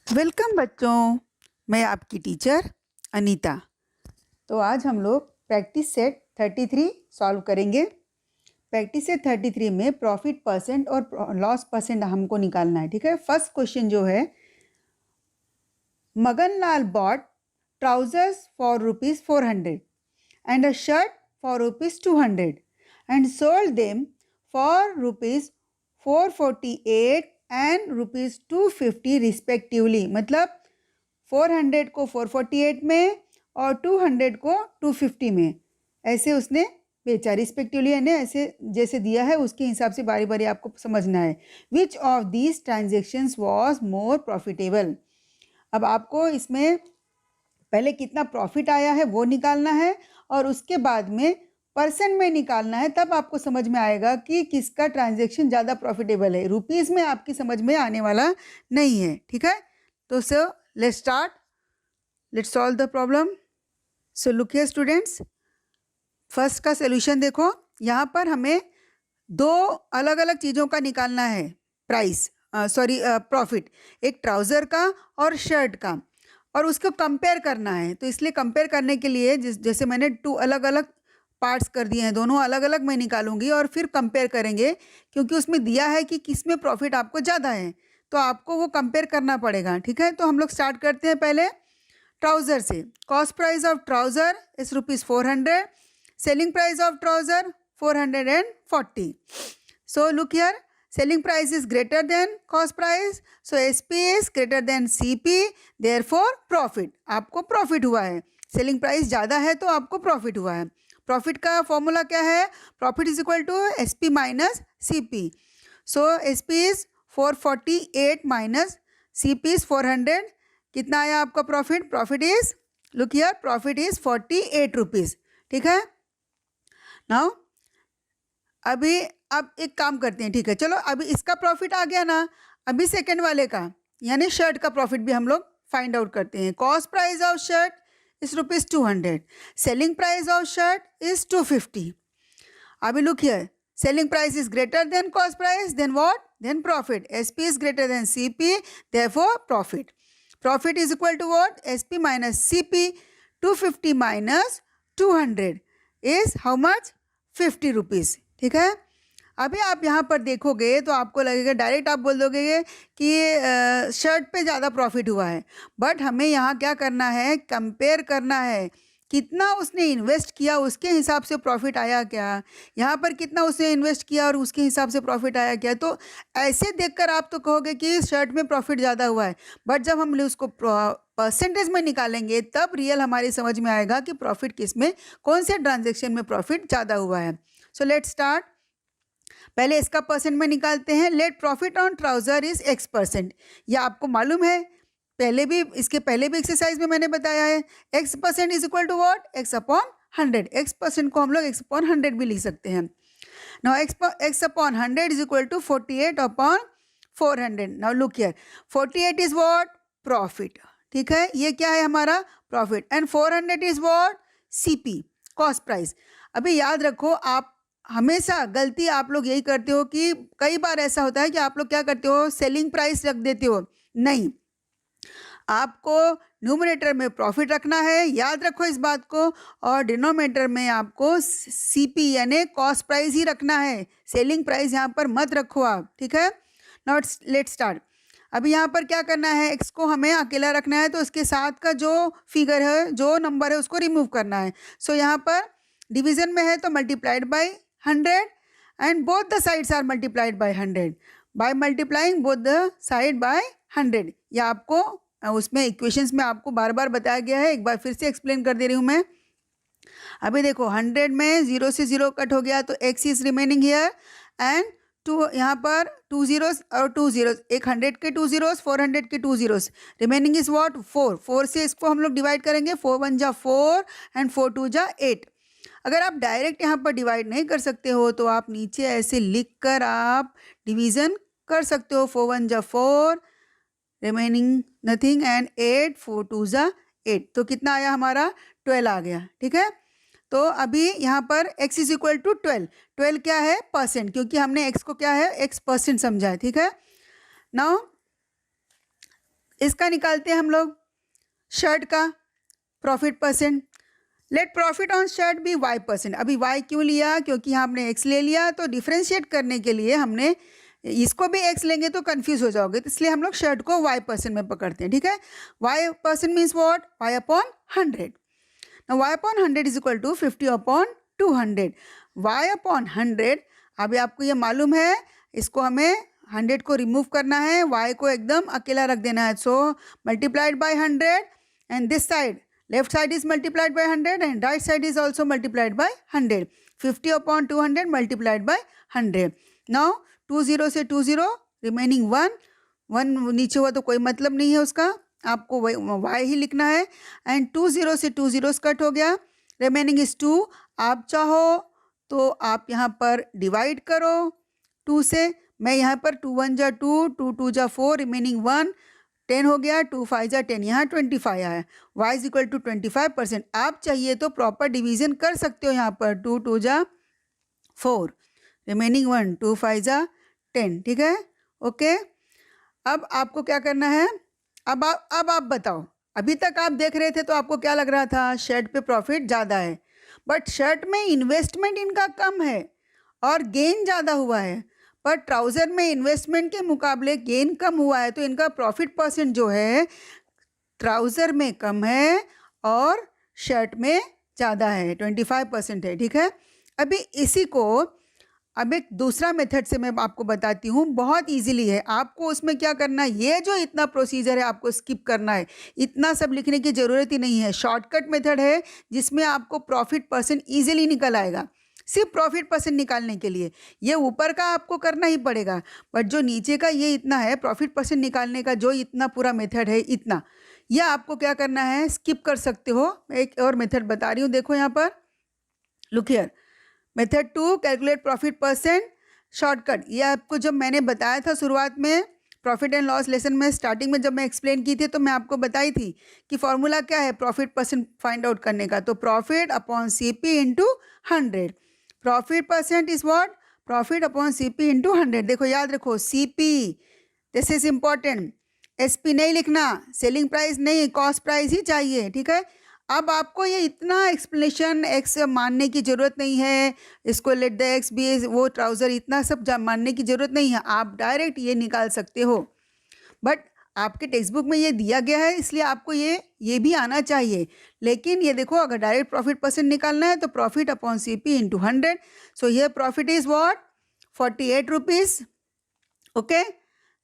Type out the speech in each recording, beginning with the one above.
Welcome बच्चों, मैं आपकी टीचर अनीता। तो आज हम लोग प्रैक्टिस सेट 33 सॉल्व करेंगे। प्रैक्टिस सेट 33 में प्रॉफिट परसेंट और लॉस परसेंट हमको निकालना है। ठीक है, फर्स्ट क्वेश्चन जो है, Maganlal bought trousers for ₹400 and a shirt for ₹200 and sold them for ₹448 and ₹250 respectively. मतलब 400 को 448 में और 200 को 250 में ऐसे उसने बेचा रिस्पेक्टिवली, यानी ऐसे जैसे दिया है उसके हिसाब से बारी बारी आपको समझना है। Which of these transactions was more profitable. अब आपको इसमें पहले कितना प्रॉफिट आया है वो निकालना है और उसके बाद में परसेंट में निकालना है, तब आपको समझ में आएगा कि किसका ट्रांजैक्शन ज़्यादा प्रॉफिटेबल है। रुपीज़ में आपकी समझ में आने वाला नहीं है। ठीक है, तो sir let's start, let's solve the problem. So look here students, first का सोल्यूशन देखो। यहाँ पर हमें दो अलग अलग चीज़ों का निकालना है प्राइस, प्रॉफिट, एक ट्राउज़र का और शर्ट का, और उसको कंपेयर करना है। तो इसलिए कंपेयर करने के लिए जैसे मैंने 2 अलग अलग पार्ट्स कर दिए हैं, दोनों अलग अलग मैं निकालूंगी और फिर कंपेयर करेंगे, क्योंकि उसमें दिया है कि किस में प्रॉफिट आपको ज़्यादा है, तो आपको वो कंपेयर करना पड़ेगा। ठीक है, तो हम लोग स्टार्ट करते हैं पहले ट्राउज़र से। Cost price of trouser is ₹400, selling price of trouser 440. So look here, selling price is greater than cost price, so SP is greater than CP, therefore profit, आपको प्रॉफिट हुआ है। सेलिंग प्राइस ज़्यादा है तो आपको profit हुआ है। Profit का फॉर्मूला क्या है? Profit is equal to SP minus CP। So SP is 448 minus CP is 400। कितना आया आपका profit? Profit is, look here, profit is 48 rupees. ठीक है, नाउ अभी अब एक काम करते हैं। ठीक है, चलो अभी इसका प्रॉफिट आ गया ना, अभी सेकंड वाले का यानी शर्ट का प्रॉफिट भी हम लोग फाइंड आउट करते हैं। Cost price of shirt is ₹200, selling price of shirt is 250। अभी look here, selling price is greater than cost price, then what? Then profit. SP is greater than CP, therefore profit. Profit is equal to what? SP minus CP। 250 माइनस 200 is how much? 50 rupees. ठीक है, अभी आप यहाँ पर देखोगे तो आपको लगेगा, डायरेक्ट आप बोल दोगे कि शर्ट पे ज़्यादा प्रॉफिट हुआ है, बट हमें यहाँ क्या करना है? कंपेयर करना है। कितना उसने इन्वेस्ट किया उसके हिसाब से प्रॉफिट आया क्या, यहाँ पर कितना उसने इन्वेस्ट किया और उसके हिसाब से प्रॉफिट आया क्या। तो ऐसे देखकर आप तो कहोगे कि शर्ट में प्रॉफिट ज़्यादा हुआ है, बट जब हम उसको परसेंटेज में निकालेंगे तब रियल हमारी समझ में आएगा कि प्रॉफिट किस में, कौन से ट्रांजेक्शन में प्रॉफिट ज़्यादा हुआ है। So let's start. पहले इसका परसेंट में निकालते हैं। Let profit on trouser is X%। यह आपको मालूम है, पहले भी, इसके पहले भी एक्सरसाइज में मैंने बताया है। X% is equal to what? X/100। X% को हम लोग X/100 भी लिख सकते हैं। Now X/100 is equal to 48/400। Now look here, 48 is what? Profit. ठीक है, ये क्या है हमारा? Profit. And 400 is what? CP, cost price. अभी याद रखो, आप हमेशा गलती आप लोग यही करते हो कि कई बार ऐसा होता है कि आप लोग क्या करते हो? सेलिंग प्राइस रख देते हो। नहीं, आपको न्यूमरेटर में प्रॉफिट रखना है, याद रखो इस बात को, और डिनोमिनेटर में आपको CP यानी कॉस्ट प्राइस ही रखना है। सेलिंग प्राइस यहाँ पर मत रखो आप। ठीक है, नाउ लेट्स स्टार्ट। अभी यहाँ पर क्या करना है? X को हमें अकेला रखना है, तो उसके साथ का जो फिगर है, जो नंबर है, उसको रिमूव करना है। सो यहाँ पर डिवीजन में है तो multiplied by 100 and both the sides are multiplied by 100 by multiplying both the side by 100। यह आपको उसमें इक्वेशंस में आपको बार बार बताया गया है, एक बार फिर से एक्सप्लेन कर दे रही हूँ मैं। अभी देखो, 100 में 0 से 0 कट हो गया तो X is remaining here, and 2 यहाँ पर 2 zeros और 2 zeros, एक 100 के 2 zeros, 400 के 2 zeros, रिमेनिंग इज व्हाट? 4। 4 से इसको हम लोग डिवाइड करेंगे, 4 1 जा 4 एंड 4 2 जा 8। अगर आप डायरेक्ट यहाँ पर डिवाइड नहीं कर सकते हो तो आप नीचे ऐसे लिख कर आप डिवीज़न कर सकते हो। 4 1 जा 4, रिमेनिंग नथिंग, एंड 8 4 2 जा 8। तो कितना आया हमारा? 12 आ गया। ठीक है, तो अभी यहाँ पर X इज इक्वल टू 12। 12 क्या है? परसेंट, क्योंकि हमने X को क्या है? X% समझा है। ठीक है, नाउ इसका निकालते हैं हम लोग शर्ट का profit percent. Let profit on shirt be y%। अभी y क्यों लिया, क्योंकि यहाँ हमने x ले लिया, तो डिफ्रेंशिएट करने के लिए हमने इसको भी x लेंगे तो कंफ्यूज हो जाओगे, तो इसलिए हम लोग शर्ट को y% में पकड़ते हैं। ठीक है, y% means what, y/100। Now y/100 is equal to 50/200। y/100, अभी आपको ये मालूम है, इसको हमें 100 को रिमूव करना है, y को एकदम अकेला रख देना है। So multiplied by 100 and this side left side is multiplied by 100 and right side is also multiplied by 100. 50/200 multiplied by 100. Now 20 से 20 remaining 1 नीचे हुआ तो कोई मतलब नहीं है उसका, आपको y ही लिखना है। एंड 20 से 2 zeros कट हो गया, रिमेनिंग इज 2। आप चाहो तो आप यहाँ पर डिवाइड करो 2 से, मैं यहाँ पर 2 1 जा 2, 2 2 जा 4, रिमेनिंग 1, 10 हो गया, 2 5 जा 10, यहाँ 25 आया। y is equal to 25%। आप चाहिए तो प्रॉपर डिवीजन कर सकते हो, यहाँ पर 2 2 जा 4, रिमेनिंग 1, 2 5 जा 10। ठीक है, ओके। अब आपको क्या करना है, अब आप बताओ, अभी तक आप देख रहे थे तो आपको क्या लग रहा था, शर्ट पे प्रॉफिट ज़्यादा है, बट शर्ट में इन्वेस्टमेंट इनका कम है और गेन ज़्यादा हुआ है। पर ट्राउज़र में इन्वेस्टमेंट के मुकाबले गेन कम हुआ है, तो इनका प्रॉफिट परसेंट जो है ट्राउज़र में कम है और शर्ट में ज़्यादा है, 25% है। ठीक है, अभी इसी को अब एक दूसरा मेथड से मैं आपको बताती हूँ, बहुत इजीली है। आपको उसमें क्या करना है, ये जो इतना प्रोसीजर है आपको स्किप करना है, इतना सब लिखने की ज़रूरत ही नहीं है। शॉर्टकट मेथड है जिसमें आपको प्रॉफिट परसेंट ईजिली निकल आएगा। सिर्फ प्रॉफिट परसेंट निकालने के लिए ये ऊपर का आपको करना ही पड़ेगा, बट जो नीचे का ये इतना है प्रॉफिट परसेंट निकालने का, जो इतना पूरा मेथड है इतना, यह आपको क्या करना है, स्किप कर सकते हो। एक और मेथड बता रही हूँ, देखो यहाँ पर, look here, method 2, calculate profit percent shortcut. ये आपको जब मैंने बताया था शुरुआत में, प्रॉफिट एंड लॉस लेसन में स्टार्टिंग में जब मैं एक्सप्लेन की थी, तो मैं आपको बताई थी कि फॉर्मूला क्या है प्रॉफिट परसेंट फाइंड आउट करने का, तो profit upon CP into 100। Profit percent is what, profit upon CP into 100। देखो याद रखो, CP, this is important, SP नहीं लिखना, सेलिंग प्राइस नहीं, कॉस्ट प्राइस ही चाहिए। ठीक है, अब आपको ये इतना एक्सप्लेनेशन एक्स मानने की ज़रूरत नहीं है, इसको लेट द एक्स बी वो ट्राउज़र, इतना सब मानने की ज़रूरत नहीं है, आप डायरेक्ट ये निकाल सकते हो। बट आपके टेक्स्ट बुक में ये दिया गया है, इसलिए आपको ये भी आना चाहिए। लेकिन ये देखो, अगर डायरेक्ट प्रॉफिट परसेंट निकालना है तो प्रॉफिट अपॉन CP इंटू 100। सो ये profit is what, 48 rupees. Okay,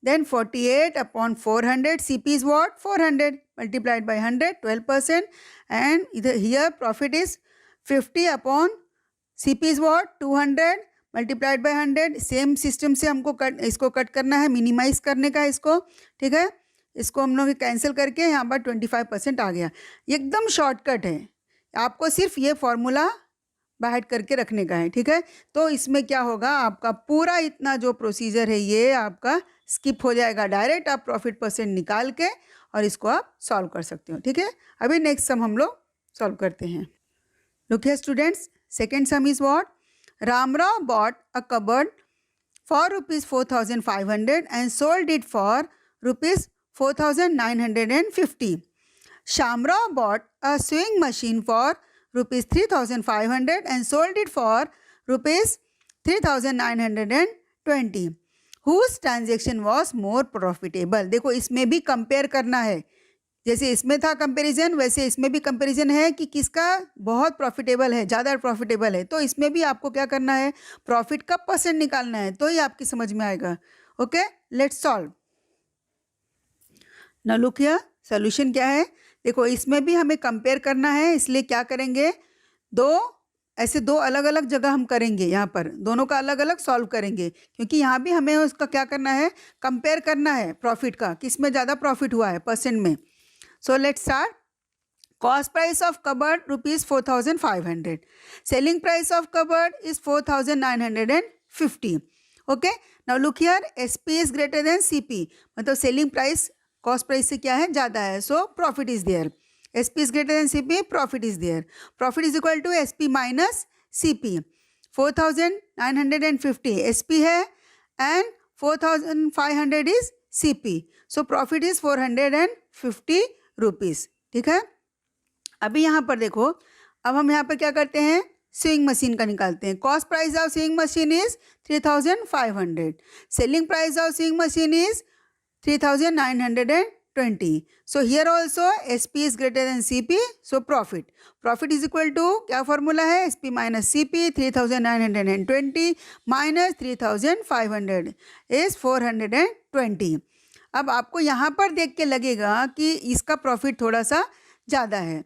then 48 upon 400, CP is what, 400 multiplied by 100, 12%, and here profit is 50 upon CP is what, 200 multiplied by 100। Same system से हमको इसको cut करना है, minimise करने का इसको। ठीक है, इसको हम लोग कैंसिल करके यहाँ पर 25% आ गया। एकदम शॉर्टकट है, आपको सिर्फ ये फॉर्मूला बाहर करके रखने का है। ठीक है, तो इसमें क्या होगा, आपका पूरा इतना जो प्रोसीजर है ये आपका स्किप हो जाएगा, डायरेक्ट आप प्रॉफिट परसेंट निकाल के और इसको आप सॉल्व कर सकते हो। ठीक है, अभी नेक्स्ट सम हम लोग सॉल्व करते हैं। Look here students, second sum is what, Ramrao bought a cupboard for ₹4,500 and sold it for ₹4,950। Shamrao bought a sewing machine for ₹3,500 and sold it for ₹3,920. Whose transaction was more profitable? देखो, इसमें भी compare करना है, जैसे इसमें था comparison, वैसे इसमें भी कंपैरिजन है कि किसका बहुत प्रॉफिटेबल है, ज़्यादा प्रॉफिटेबल है। तो इसमें भी आपको क्या करना है, प्रॉफिट का परसेंट निकालना है, तो ही आपकी समझ में आएगा। Okay, let's solve. Now look here, solution क्या है, देखो इसमें भी हमें कंपेयर करना है, इसलिए क्या करेंगे, दो अलग अलग जगह हम करेंगे, यहाँ पर दोनों का अलग अलग सॉल्व करेंगे, क्योंकि यहाँ भी हमें उसका क्या करना है, कंपेयर करना है प्रॉफिट का, किस में ज़्यादा प्रॉफिट हुआ है परसेंट में। So let's start. Cost price of cupboard ₹4,500, selling price of cupboard is 4,950। Okay, now look here, SP is greater than CP, मतलब सेलिंग प्राइस कॉस्ट प्राइस से क्या है, ज़्यादा है, so profit is there. SP is greater than CP, profit is there. Profit is equal to SP minus CP. 4,950 SP है and 4,500 is CP. So profit is 450 rupees. ठीक है. अभी यहाँ पर देखो, अब हम यहाँ पर क्या करते हैं, स्विंग मशीन का निकालते हैं. Cost price of swing machine is 3500. Selling price of swing machine is 3920. So here also SP is greater than CP. So profit is equal to, क्या फॉर्मूला है, SP minus CP. 3920 minus 3500 is 420. अब आपको यहाँ पर देख के लगेगा कि इसका प्रॉफिट थोड़ा सा ज़्यादा है.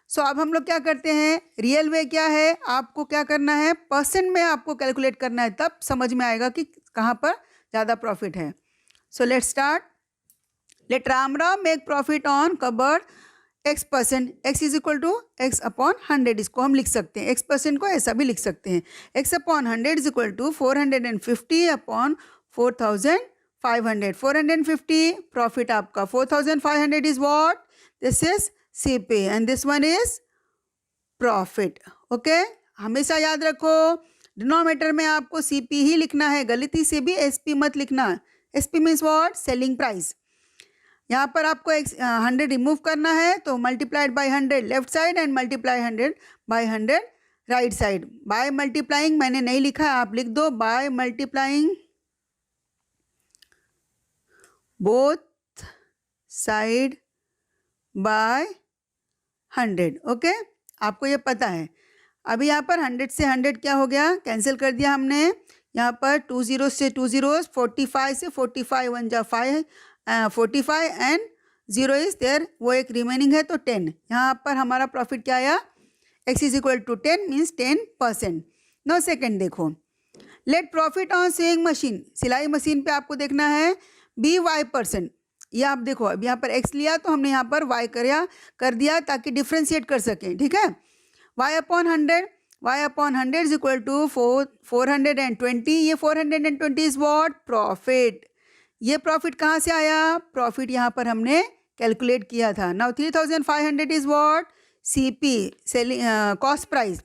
सो अब हम लोग क्या करते हैं, रियल वे क्या है, आपको क्या करना है, परसेंट में आपको कैलकुलेट करना है, तब समझ में आएगा कि कहाँ पर ज़्यादा प्रॉफिट है. So let's start. Let Ramrao make profit on cupboard X%. X is equal to X upon 100. इसको हम लिख सकते हैं, X% को ऐसा भी लिख सकते हैं. X upon 100 is equal to 450 upon 4500. 450 profit आपका. 4500 इज what, this is CP and this one is profit. Okay, हमेशा याद रखो डिनोमिनेटर में आपको CP ही लिखना है, गलती से भी SP मत लिखना. SP means what, selling price. यहाँ पर आपको 100 रिमूव करना है, तो multiplied by 100 left side and multiply 100 by 100 right side. By multiplying मैंने नहीं लिखा है, आप लिख दो by multiplying both side by 100. Okay, आपको ये पता है. अभी यहाँ पर 100 से 100 क्या हो गया, कैंसिल कर दिया हमने. यहाँ पर 2 zeros से 2 zeros, 45 से 45 1 जा 5, 45 एंड 0 इज देयर, वो एक रिमेनिंग है, तो 10. यहाँ पर हमारा प्रॉफिट क्या आया, X is equal to 10 means 10%. No second देखो, let profit on sewing machine, सिलाई मशीन पे आपको देखना है बी Y%. ये आप देखो, अब यहाँ पर X लिया तो हमने यहाँ पर Y कर दिया ताकि डिफ्रेंशिएट कर सकें. ठीक है. Y upon 100 is equal to 420. ये 420 इज वॉट, प्रॉफिट. ये प्रॉफिट कहाँ से आया, प्रॉफिट यहाँ पर हमने कैलकुलेट किया था. Now 3500 is what, CP, selling cost price.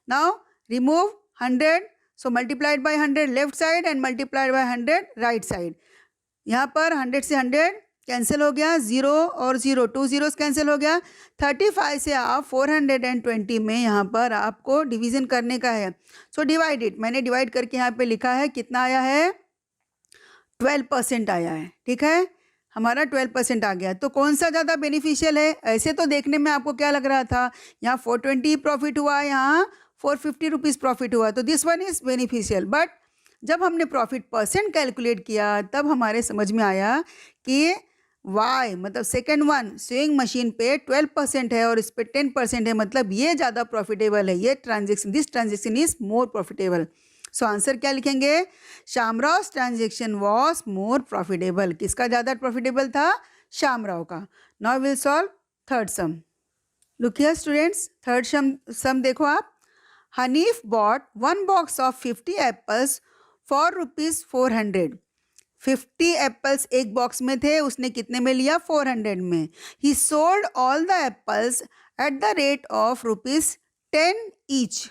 Now remove 100, so multiplied by 100 left side and multiplied by 100 right side. यहाँ पर 100 से 100 कैंसिल हो गया, 0 और 0, 2 zeros कैंसिल हो गया. 35 से आप 420 में यहाँ पर आपको डिवीज़न करने का है. सो डिवाइड इट, मैंने डिवाइड करके यहाँ पे लिखा है, कितना आया है, 12% आया है. ठीक है, हमारा 12% आ गया. तो कौन सा ज़्यादा बेनिफिशियल है, ऐसे तो देखने में आपको क्या लग रहा था, यहाँ 420 प्रॉफिट हुआ, यहाँ 450 रुपीज़ प्रॉफिट हुआ, तो this one is beneficial. But जब हमने प्रॉफिट परसेंट कैलकुलेट किया तब हमारे समझ में आया कि Y मतलब सेकेंड वन स्विंग मशीन पे 12% है और इस पे 10% है, मतलब ये ज़्यादा प्रॉफिटेबल है. ये transaction, this transaction is more profitable. So answer क्या लिखेंगे, Shamrao transaction was more profitable. किसका ज़्यादा प्रॉफिटेबल था, शामराव का. Now will solve third sum. Look here students, third sum देखो आप. Hanif bought 1 box of 50 apples for ₹400. 50 apples एक बॉक्स में थे, उसने कितने में लिया, 400 में. He sold all the apples at the rate of ₹10 each.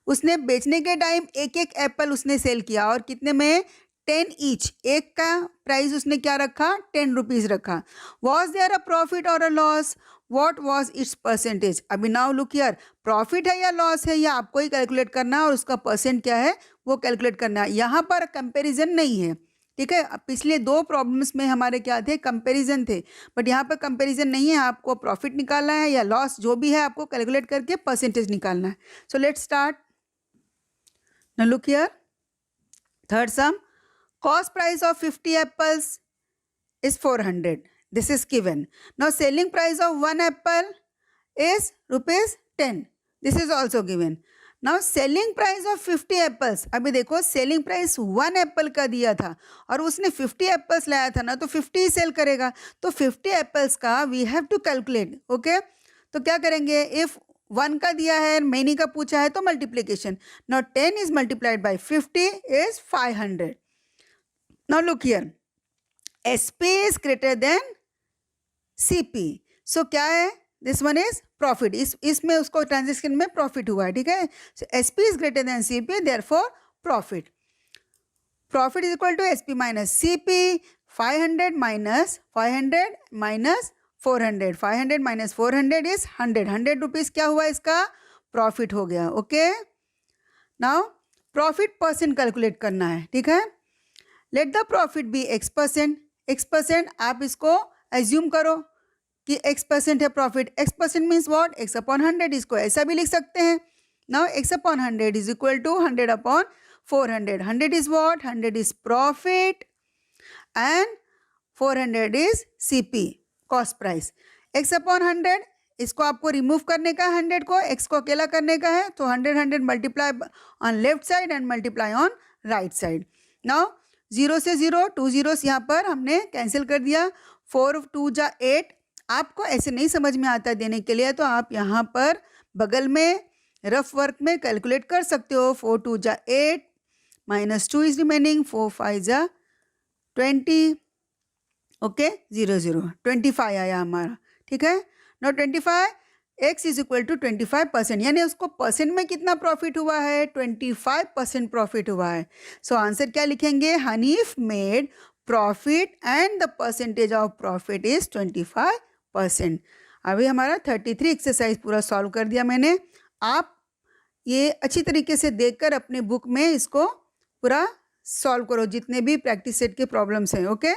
उसने बेचने के टाइम एक एक एप्पल उसने सेल किया और कितने में, 10 ईच. एक का प्राइस उसने क्या रखा, 10 रुपीज़ रखा. वॉज देयर अ प्रॉफिट और a loss, what was it's percentage. अभी नाउ लुक हियर, प्रॉफिट है या लॉस है, या आपको ही कैलकुलेट करना है और उसका परसेंट क्या है वो कैलकुलेट करना है. यहाँ पर कंपेरिजन नहीं है. ठीक है, पिछले 2 प्रॉब्लम्स में हमारे क्या थे, कंपैरिजन थे, बट यहाँ पर कंपैरिजन नहीं है. आपको प्रॉफिट निकालना है या लॉस, जो भी है आपको कैलकुलेट करके परसेंटेज निकालना है. So let's start. Now look here, third some. Cost price of 50 apples is 400. This is given. Now selling price of 1 apple is ₹10. This is also given. Now selling price of 50 apples. अभी देखो selling price 1 apple का दिया था और उसने 50 apples लाया था ना, तो 50 ही सेल करेगा. तो 50 apples का we have to calculate. Okay? तो क्या करेंगे, if 1 का दिया है, many का पूछा है, तो multiplication. Now 10 is multiplied by 50 is 500. Now look here. SP is greater than CP. So क्या है, दिस वन इज प्रॉफिट. इसमें उसको ट्रांजेक्शन में प्रॉफिट हुआ है. ठीक है, so SP is greater than CP, therefore profit. Profit is equal to SP minus CP. 500 minus 400 minus 400 is 100 rupees क्या हुआ इसका प्रॉफिट हो गया. Okay, now profit percent calculate करना है. ठीक है, let the profit be x%. x% आप इसको एज्यूम करो कि x% है profit. x% means what, x upon 100. इसको ऐसा भी लिख सकते हैं. Now x upon 100 is equal to 100 upon 400. 100 is what, 100 is profit and 400 is CP, cost price. x upon 100, इसको आपको रिमूव करने का है, 100 को x को अकेला करने का है. तो 100 multiply on left side and multiply on right side. Now 0 से 0, 2 zeros यहाँ पर हमने कैंसिल कर दिया. 4 2 जा 8. आपको ऐसे नहीं समझ में आता देने के लिए तो आप यहाँ पर बगल में रफ वर्क में कैलकुलेट कर सकते हो. 4 2 जा 8 माइनस 2 इज रिमेनिंग. 4 5 जा 20. ओके, 0 0 25 आया हमारा. ठीक है, no 25 x is equal to 25%, यानी उसको परसेंट में कितना प्रॉफिट हुआ है, 25% प्रॉफिट हुआ है. सो आंसर क्या लिखेंगे, Hanif made profit and the percentage of profit is 25%. अभी हमारा 33 एक्सरसाइज पूरा सॉल्व कर दिया मैंने. आप ये अच्छी तरीके से देखकर अपने बुक में इसको पूरा सॉल्व करो जितने भी प्रैक्टिस सेट के प्रॉब्लम्स हैं. ओके.